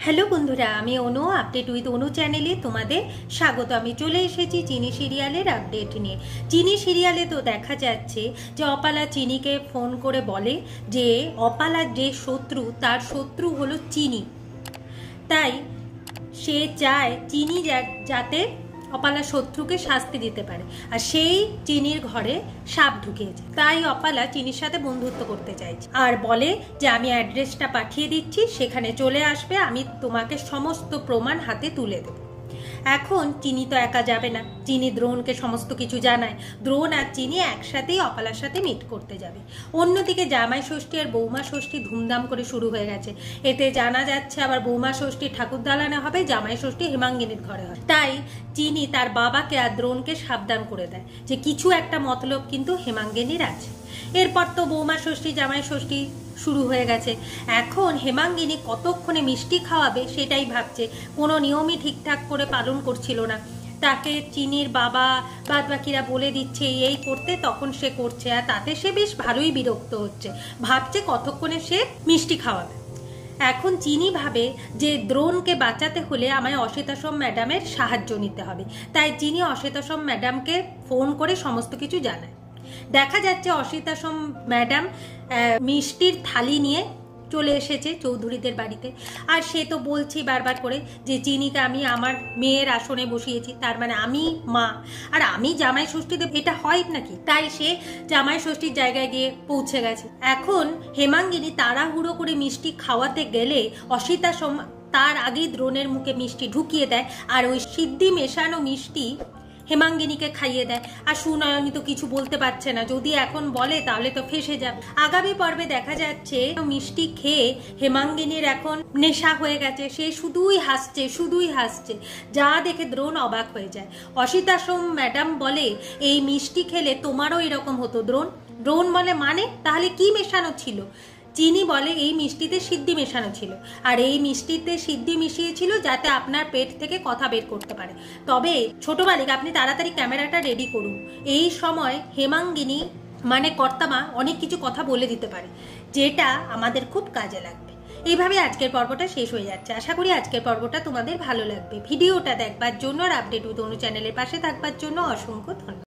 Hello বন্ধুরা, আমি অনু update with অনু চ্যানেলে তোমাদের স্বাগত। আমি চলে এসেছি চিনি সিরিয়ালের আপডেট নিয়ে। চিনি সিরিয়ালে তো দেখা যাচ্ছে যে অপালা চিনিকে ফোন করে বলে যে অপালার যে শত্রু তার শত্রু হলো চিনি, তাই সে চায় চিনি যাতে অপালা শত্রুকে শাস্তি দিতে পারে, আর সেই চিনির ঘরে সাপ ঢুকিয়েছে। তাই অপালা চিনির সাথে বন্ধুত্ব করতে চাইছে আর বলে যে আমি অ্যাড্রেসটা পাঠিয়ে দিচ্ছি, সেখানে চলে আসবে, আমি তোমাকে সমস্ত প্রমাণ হাতে তুলে দেব। এখন চিনি তো একা যাবে না, চিনি দ্রোণকে সমস্ত কিছু জানায়। দ্রোণ আর চিনি একসাথেই অপালার সাথে মিট করতে যাবে। অন্যদিকে জামাই ষষ্ঠী আর বৌমা ষষ্ঠী ধুমধাম করে শুরু হয়ে গেছে। এতে জানা যাচ্ছে আবার বৌমা ষষ্ঠী ঠাকুর দালানে হবে, জামাই ষষ্ঠী হেমাঙ্গিনীর ঘরে হয়। তাই চিনি তার বাবাকে আর দ্রোণকে সাবধান করে দেয় যে কিছু একটা মতলব কিন্তু হেমাঙ্গিনীর আছে। এরপর তো বৌমা ষষ্ঠী জামাই ষষ্ঠী শুরু হয়ে গেছে। এখন হেমাঙ্গিনী কতক্ষণে মিষ্টি খাওয়াবে সেটাই ভাবছে, কোনো নিয়মই ঠিকঠাক করে পালন করছিল না। তাকে চিনির বাবা বাদ বাকিরা বলে দিচ্ছে এই করতে, তখন সে করছে, আর তাতে সে বেশ ভালোই বিরক্ত হচ্ছে, ভাবছে কতক্ষণে সে মিষ্টি খাওয়াবে। এখন চিনি ভাবে যে দ্রোণকে বাঁচাতে হলে আমায় অশ্বেতাশ্রম ম্যাডামের সাহায্য নিতে হবে। তাই চিনি অশ্বেতাশ্রম ম্যাডামকে ফোন করে সমস্ত কিছু জানায়। দেখা যাচ্ছে অশ্বেতাশ্রম ম্যাডাম মিষ্টির থালি নিয়ে চলে এসেছে চৌধুরীদের বাড়িতে। আর সে তো বলছি বারবার করে যে চিনিকে আমি আমার মেয়ের আসনে বসিয়েছি, তার মানে আমি মা, আর আমি জামাই ষষ্ঠী দেব, এটা হয় নাকি? তাই সে জামাই ষষ্ঠীর জায়গায় গিয়ে পৌঁছে গেছে। এখন হেমাঙ্গিনী তাড়াহুড়ো করে মিষ্টি খাওয়াতে গেলে অশ্বেতাশ্রম তার আগেই দ্রোণের মুখে মিষ্টি ঢুকিয়ে দেয়, আর ওই সিদ্ধি মেশানো মিষ্টি হেমাঙ্গিনীকে খাইয়ে দেয়। আর সুনয়নী তো কিছু বলতে পারছে না, যদি এখন বলে তাহলে তো ফেসে যাবে। আগামী পর্বে দেখা যাচ্ছে মিষ্টি খেয়ে হেমাঙ্গিনীর এখন নেশা হয়ে গেছে, সে শুধুই হাসছে, যা দেখে দ্রোণ অবাক হয়ে যায়। অশ্বেতাশ্রম ম্যাডাম বলে এই মিষ্টি খেলে তোমারও এরকম হতো দ্রোণ। দ্রোণ বলে মানে তাহলে কি মেশানো ছিল? চিনি বলে এই মিষ্টিতে সিদ্ধি মেশানো ছিল, আর এই মিষ্টিতে সিদ্ধি মিশিয়েছিল যাতে আপনার পেট থেকে কথা বের করতে পারে। তবে ছোট মালিক, আপনি তাড়াতাড়ি ক্যামেরাটা রেডি করুন। এই সময় হেমাঙ্গিনী মানে কর্তামা অনেক কিছু কথা বলে দিতে পারে, যেটা আমাদের খুব কাজে লাগবে। এইভাবে আজকের পর্বটা শেষ হয়ে যাচ্ছে। আশা করি আজকের পর্বটা তোমাদের ভালো লাগবে। ভিডিওটা দেখবার জন্য আর আপডেট উইথ অনু চ্যানেলের পাশে থাকবার জন্য অসংখ্য ধন্যবাদ।